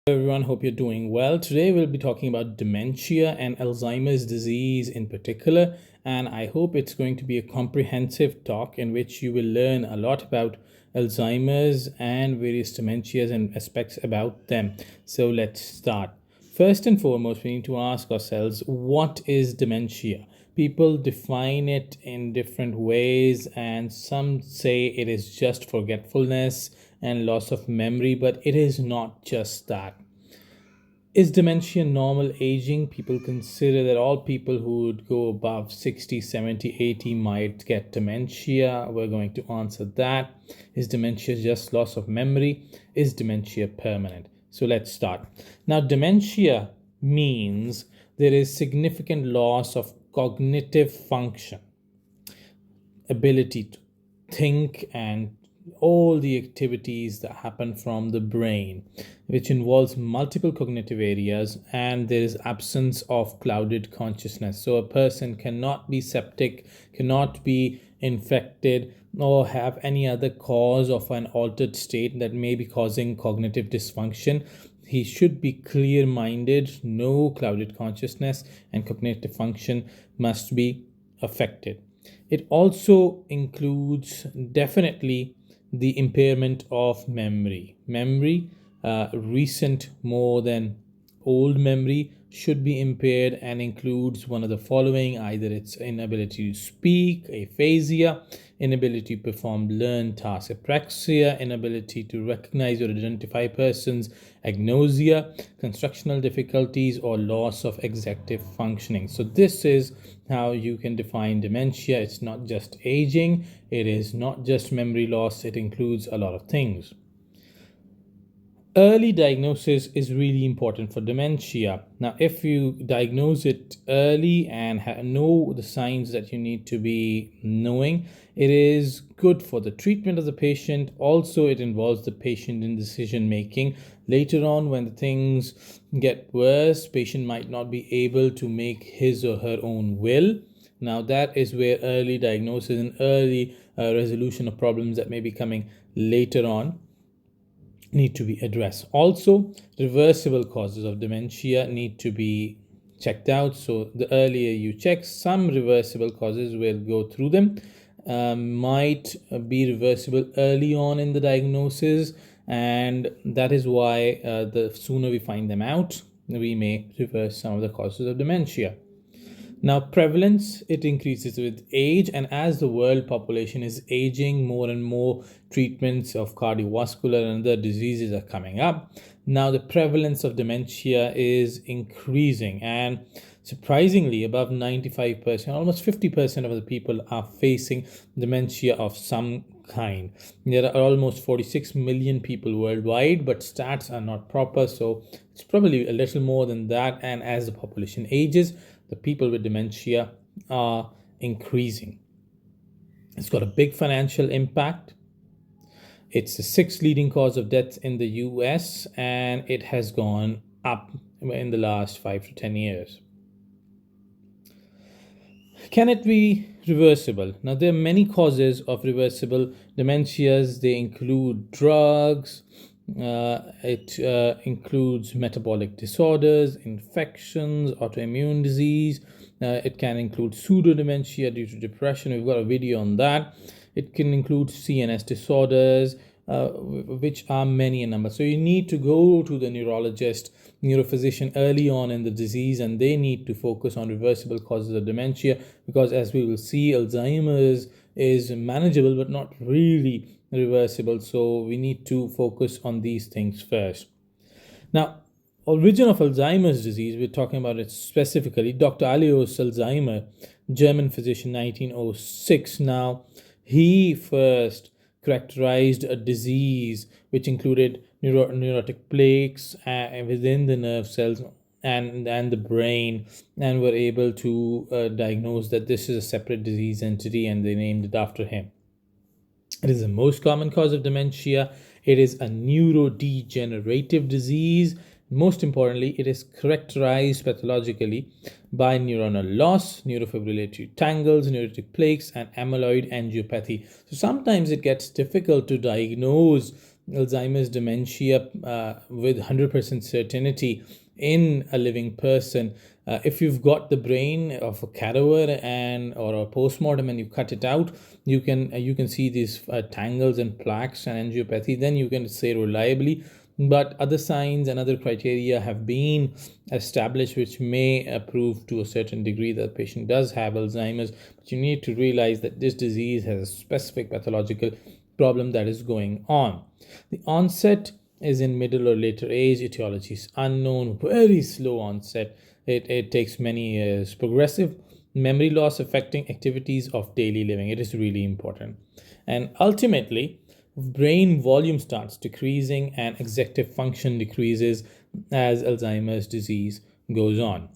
Everyone, hope you're doing well. Today we'll be talking about dementia and Alzheimer's disease in particular, and I hope it's going to be a comprehensive talk in which you will learn a lot about Alzheimer's and various dementias and aspects about them. So let's start. First and foremost, we need to ask ourselves, what is dementia? People define it in different ways, and some say it is just forgetfulness and loss of memory, but it is not just that. Is dementia normal aging? People consider that all people who would go above 60, 70, 80 might get dementia. We're going to answer that. Is dementia just loss of memory? Is dementia permanent? So let's start. Now, dementia means there is significant loss of cognitive function, ability to think, and all the activities that happen from the brain, which involves multiple cognitive areas, and there is absence of clouded consciousness. So a person cannot be septic, cannot be infected, or have any other cause of an altered state that may be causing cognitive dysfunction. He should be clear-minded, no clouded consciousness, and cognitive function must be affected. It also includes definitely the impairment of memory. Recent more than old memory should be impaired and includes one of the following: either it's inability to speak, aphasia, inability to perform learned tasks, apraxia, inability to recognize or identify persons, agnosia, constructional difficulties, or loss of executive functioning. So this is how you can define dementia. It's not just aging, it is not just memory loss, it includes a lot of things. Early diagnosis is really important for dementia. Now, if you diagnose it early and know the signs that you need to be knowing, it is good for the treatment of the patient. Also, it involves the patient in decision making. Later on, when things get worse, patient might not be able to make his or her own will. Now, that is where early diagnosis and early resolution of problems that may be coming later on need to be addressed. Also, reversible causes of dementia need to be checked out. So the earlier you check, some reversible causes, will go through them, might be reversible early on in the diagnosis, and that is why the sooner we find them out, we may reverse some of the causes of dementia. Now, prevalence, it increases with age, and as the world population is aging, more and more treatments of cardiovascular and other diseases are coming up. Now, the prevalence of dementia is increasing, and surprisingly, above 95%, almost 50% of the people are facing dementia of some kind. There are almost 46 million people worldwide, but stats are not proper, so it's probably a little more than that. And as the population ages, the people with dementia are increasing. It's got a big financial impact. It's the sixth leading cause of death in the US, and it has gone up in the last 5 to 10 years. Can it be reversible? Now, there are many causes of reversible dementias. They include drugs, it includes metabolic disorders, infections, autoimmune disease. It can include pseudodementia due to depression. We've got a video on that. It can include CNS disorders, which are many in number. So you need to go to the neurologist, neurophysician early on in the disease, and they need to focus on reversible causes of dementia, because as we will see, Alzheimer's is manageable but not really reversible. So we need to focus on these things first. Now, origin of Alzheimer's disease, we're talking about it specifically. Dr. Alois Alzheimer, German physician, 1906. Now, he first characterized a disease which included neurotic plaques within the nerve cells and the brain, and were able to diagnose that this is a separate disease entity, and they named it after him. It is the most common cause of dementia. It is a neurodegenerative disease. Most importantly, it is characterized pathologically by neuronal loss, neurofibrillatory tangles, neurotic plaques, and amyloid angiopathy. So sometimes it gets difficult to diagnose Alzheimer's dementia with 100% certainty in a living person. If you've got the brain of a cadaver or a postmortem and you cut it out, you can see these tangles and plaques and angiopathy. Then you can say reliably. But other signs and other criteria have been established which may prove to a certain degree that the patient does have Alzheimer's. But you need to realize that this disease has a specific pathological problem that is going on. The onset is in middle or later age. Etiology is unknown. Very slow onset. It takes many years. Progressive memory loss affecting activities of daily living. It is really important. And ultimately, brain volume starts decreasing and executive function decreases as Alzheimer's disease goes on.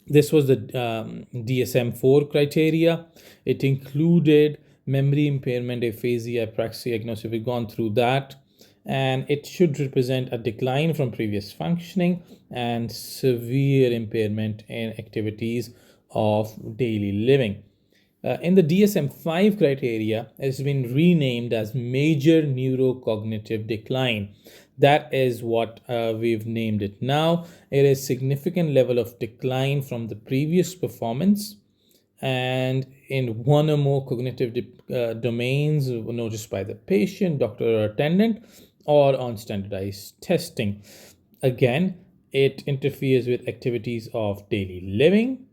This was the DSM 4 criteria. It included memory impairment, aphasia, apraxia, agnosia. We've gone through that. And it should represent a decline from previous functioning and severe impairment in activities of daily living. In the DSM 5 criteria, it has been renamed as major neurocognitive decline. That is what we've named it now. It is significant level of decline from the previous performance and in one or more cognitive domains noticed by the patient, doctor, or attendant, or on standardized testing. Again, it interferes with activities of daily living.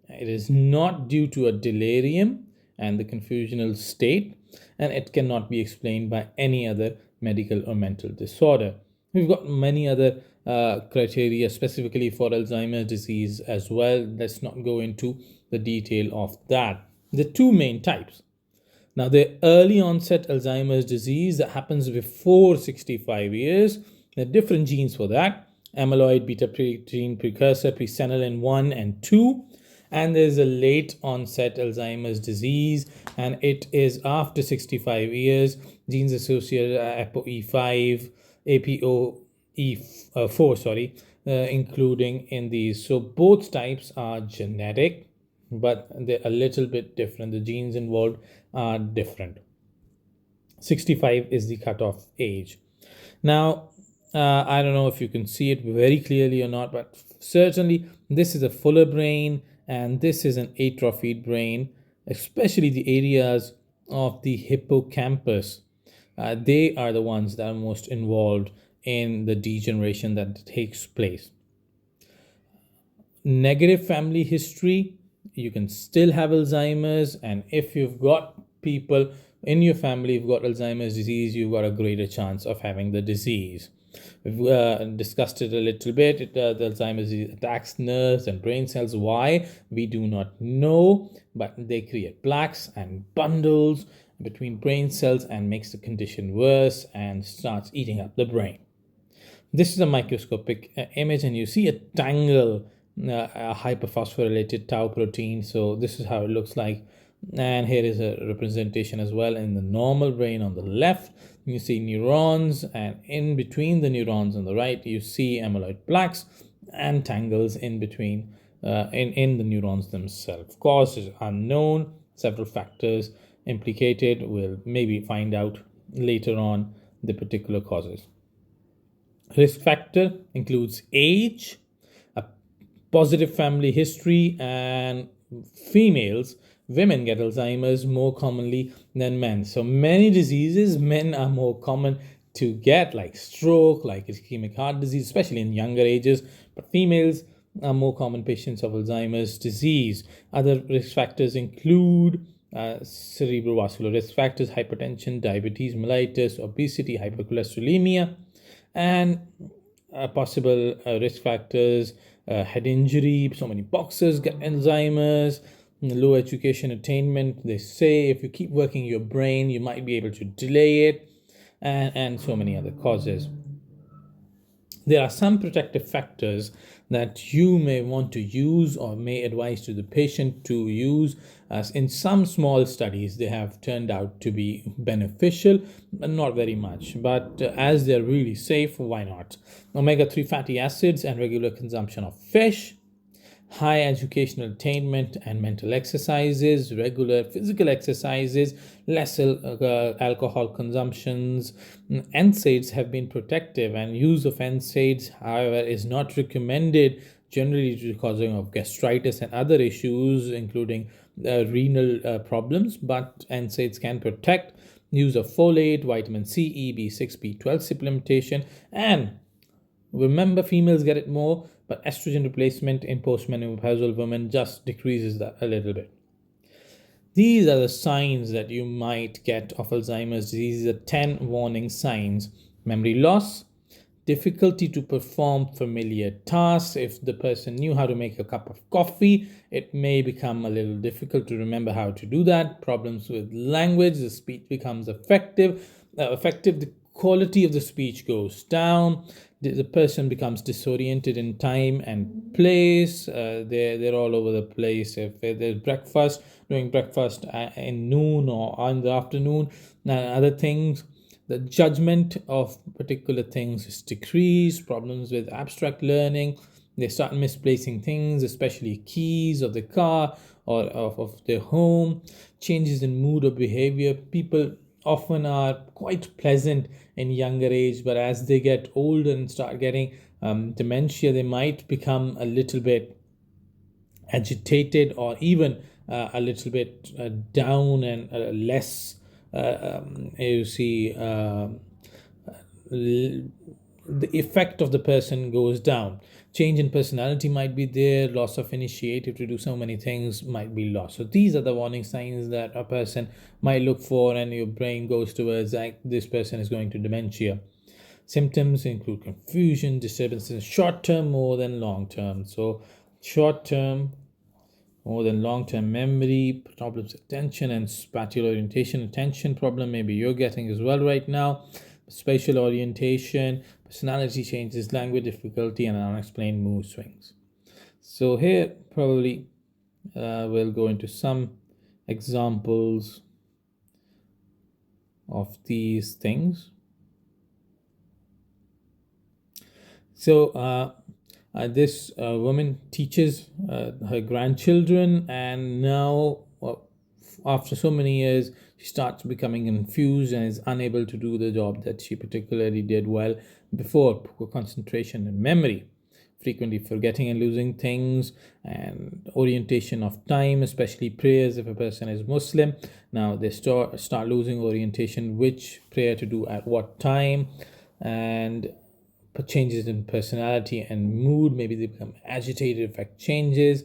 It is not due to a delirium and the confusional state, and it cannot be explained by any other medical or mental disorder. We've got many other criteria specifically for Alzheimer's disease as well. Let's not go into the detail of that. The two main types. Now, the early onset Alzheimer's disease that happens before 65 years, there are different genes for that. Amyloid beta protein precursor, presenilin 1 and 2. And there's a late onset Alzheimer's disease, and it is after 65 years. Genes associated ApoE5, ApoE4, including in these. So both types are genetic, but they're a little bit different. The genes involved are different. 65 is the cutoff age. Now, I don't know if you can see it very clearly or not, but certainly this is a fuller brain and this is an atrophied brain, especially the areas of the hippocampus. They are the ones that are most involved in the degeneration that takes place. Negative family history, you can still have Alzheimer's, and if you've got people in your family who've got Alzheimer's disease, you've got a greater chance of having the disease. We've discussed it a little bit. The Alzheimer's disease attacks nerves and brain cells. Why? We do not know, but they create plaques and bundles between brain cells and makes the condition worse and starts eating up the brain. This is a microscopic image, and you see a tangle, a hyperphosphorylated tau protein. So this is how it looks like. And here is a representation as well in the normal brain on the left. You see neurons, and in between the neurons on the right, you see amyloid plaques and tangles in between in the neurons themselves. Cause is unknown. Several factors implicated. We'll maybe find out later on the particular causes. Risk factor includes age, a positive family history, and women get Alzheimer's more commonly than men. So many diseases, men are more common to get, like stroke, like ischemic heart disease, especially in younger ages. But females are more common patients of Alzheimer's disease. Other risk factors include cerebrovascular risk factors, hypertension, diabetes mellitus, obesity, hypercholesterolemia, and possible risk factors, head injury. So many boxers get Alzheimer's. Low education attainment, they say if you keep working your brain, you might be able to delay it, and so many other causes. There are some protective factors that you may want to use or may advise to the patient to use. As in some small studies, they have turned out to be beneficial, but not very much. But as they're really safe, why not? Omega-3 fatty acids and regular consumption of fish. high educational attainment and mental exercises, regular physical exercises, less alcohol consumptions. NSAIDs have been protective, and use of NSAIDs, however, is not recommended generally due to causing of gastritis and other issues, including renal problems. But NSAIDs can protect. Use of folate, vitamin C, E, B6, B12 supplementation, and remember, females get it more, but estrogen replacement in postmenopausal women just decreases that a little bit. These are the signs that you might get of Alzheimer's disease. These are 10 warning signs. Memory loss, difficulty to perform familiar tasks. If the person knew how to make a cup of coffee, it may become a little difficult to remember how to do that. Problems with language, the speech becomes effective. The quality of the speech goes down. The person becomes disoriented in time and place. They're all over the place. If there's breakfast, doing breakfast in noon or in the afternoon, other things, the judgment of particular things is decreased. Problems with abstract learning, they start misplacing things, especially keys of the car or of their home. Changes in mood or behavior. People often are quite pleasant in younger age, but as they get older and start getting dementia, they might become a little bit agitated or even a little bit down and less you see the effect of the person goes down. Change in personality might be there. Loss of initiative to do so many things might be lost. So these are the warning signs that a person might look for, and your brain goes towards like this person is going to dementia. Symptoms include confusion, disturbances, short term more than long term. So short term more than long-term memory, problems with attention and spatial orientation. Attention problem maybe you're getting as well right now. Spatial orientation, personality changes, language difficulty, and unexplained mood swings. So here probably we'll go into some examples of these things. So this woman teaches her grandchildren, and now after so many years she starts becoming confused and is unable to do the job that she particularly did well before. Poor concentration and memory, frequently forgetting and losing things, and orientation of time, especially prayers. If a person is Muslim, now they start losing orientation, which prayer to do at what time, and changes in personality and mood. Maybe they become agitated, affect changes.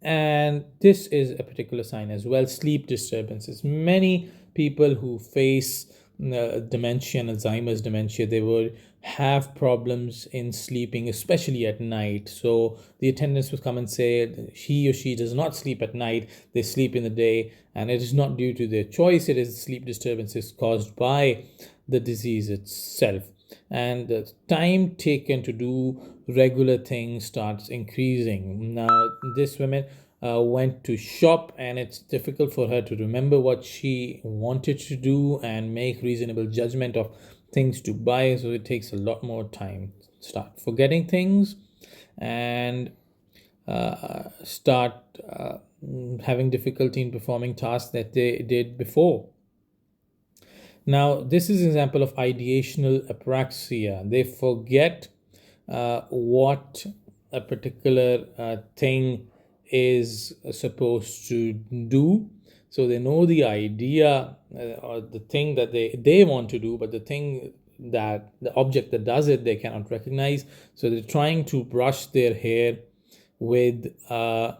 And this is a particular sign as well. Sleep disturbances. Many people who face dementia and Alzheimer's dementia, they would have problems in sleeping, especially at night. So the attendants would come and say he or she does not sleep at night, they sleep in the day, and it is not due to their choice. It is sleep disturbances caused by the disease itself. And the time taken to do regular things starts increasing. Now this woman went to shop, and it's difficult for her to remember what she wanted to do and make reasonable judgment of things to buy. So it takes a lot more time. Start forgetting things and start having difficulty in performing tasks that they did before. Now, this is an example of ideational apraxia. They forget what a particular thing is supposed to do. So they know the idea or the thing that they want to do, but the thing that the object that does it, they cannot recognize. So they're trying to brush their hair with a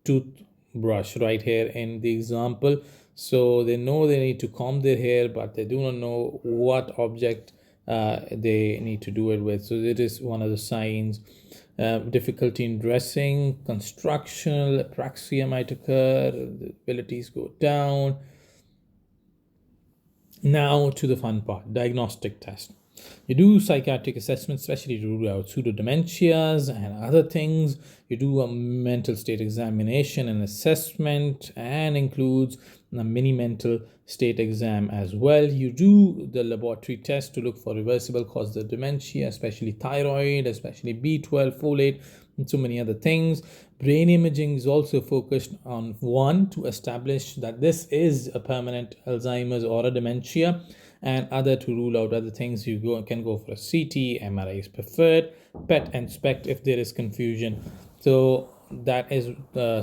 toothbrush right here in the example. So they know they need to comb their hair, but they do not know what object they need to do it with. So it is one of the signs. Difficulty in dressing, constructional apraxia might occur, the abilities go down. Now to the fun part, diagnostic test. You do psychiatric assessments, especially to rule out pseudodementias and other things. You do a mental state examination and assessment, and includes a mini mental state exam as well. You do the laboratory test to look for reversible causes of dementia, especially thyroid, especially B12, folate, and so many other things. Brain imaging is also focused on, one, to establish that this is a permanent Alzheimer's or a dementia, and other, to rule out other things. You can go for a CT, MRI is preferred, PET and SPECT if there is confusion. So that is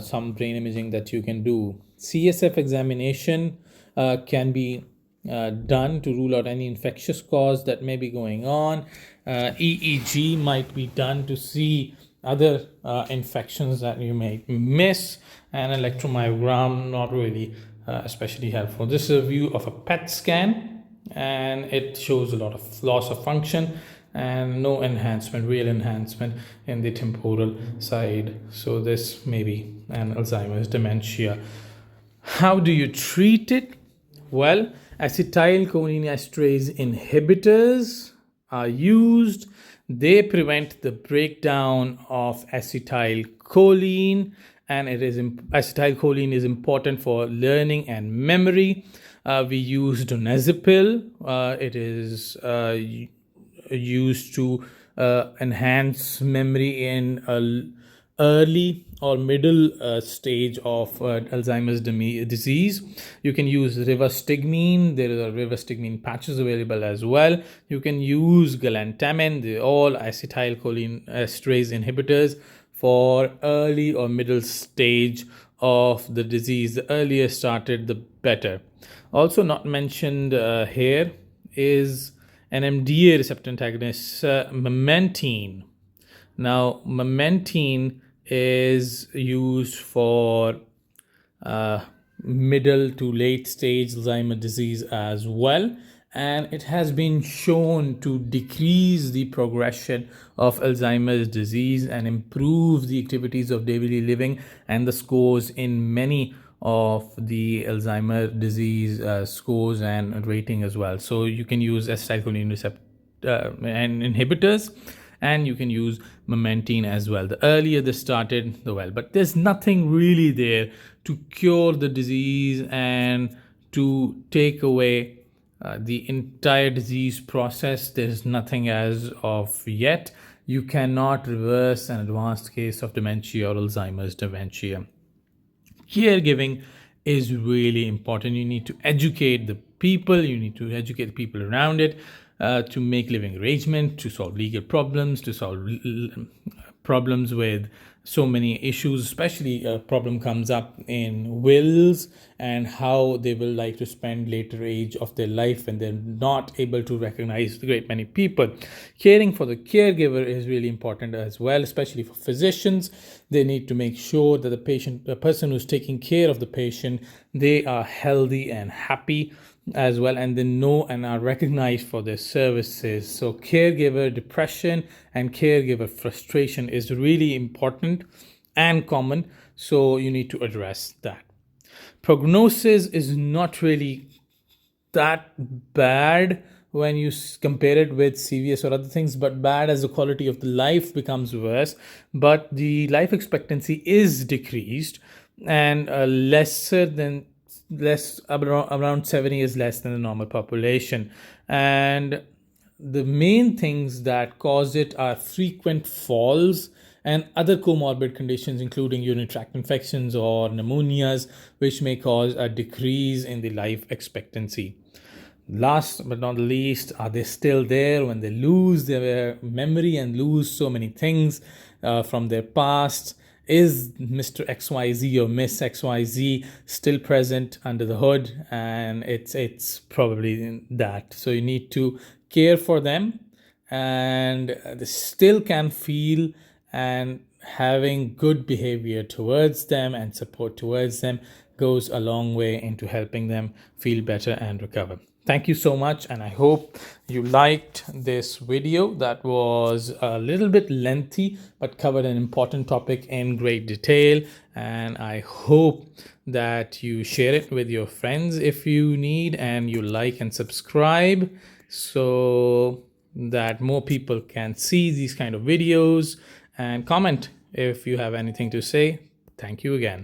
some brain imaging that you can do. CSF examination can be done to rule out any infectious cause that may be going on. EEG might be done to see other infections that you may miss, and electromyogram not really especially helpful. This is a view of a PET scan, and it shows a lot of loss of function and no enhancement, real enhancement in the temporal side. So this may be an Alzheimer's dementia. How do you treat it? Well, acetylcholinesterase inhibitors are used. They prevent the breakdown of acetylcholine, and acetylcholine is important for learning and memory. We use donazepam. It is used to enhance memory in early or middle stage of Alzheimer's disease. You can use rivastigmine. There are rivastigmine patches available as well. You can use galantamine. They're all acetylcholinesterase inhibitors for early or middle stage of the disease. The earlier started, the better. Also not mentioned here is an NMDA receptor antagonist, memantine. Now, memantine is used for middle to late stage Alzheimer's disease as well, and it has been shown to decrease the progression of Alzheimer's disease and improve the activities of daily living and the scores in many of the Alzheimer's disease scores and rating as well. So you can use acetylcholine receptor and inhibitors, and you can use memantine as well. The earlier they started, the well. But there's nothing really there to cure the disease and to take away the entire disease process. There's nothing as of yet. You cannot reverse an advanced case of dementia or Alzheimer's dementia. Caregiving is really important. You need to educate the people. You need to educate the people around it to make living arrangement, to solve legal problems, to solve problems with so many issues, especially a problem comes up in wills and how they will like to spend later age of their life when they're not able to recognize the great many people. Caring for the caregiver is really important as well, especially for physicians. They need to make sure that the person who's taking care of the patient, they are healthy and happy as well, and they know and are recognized for their services. So caregiver depression and caregiver frustration is really important and common, so you need to address that. Prognosis is not really that bad when you compare it with CVS or other things, but bad as the quality of the life becomes worse. But the life expectancy is decreased, and around 7 years less than the normal population. And the main things that cause it are frequent falls and other comorbid conditions, including urinary tract infections or pneumonias, which may cause a decrease in the life expectancy. Last but not least, are they still there when they lose their memory and lose so many things from their past? Is Mr. XYZ or Miss XYZ still present under the hood? And it's probably that. So you need to care for them, and they still can feel, and having good behavior towards them and support towards them goes a long way into helping them feel better and recover. Thank you so much, and I hope you liked this video that was a little bit lengthy but covered an important topic in great detail, and I hope that you share it with your friends if you need, and you like and subscribe. So that more people can see these kind of videos, and comment if you have anything to say. Thank you again.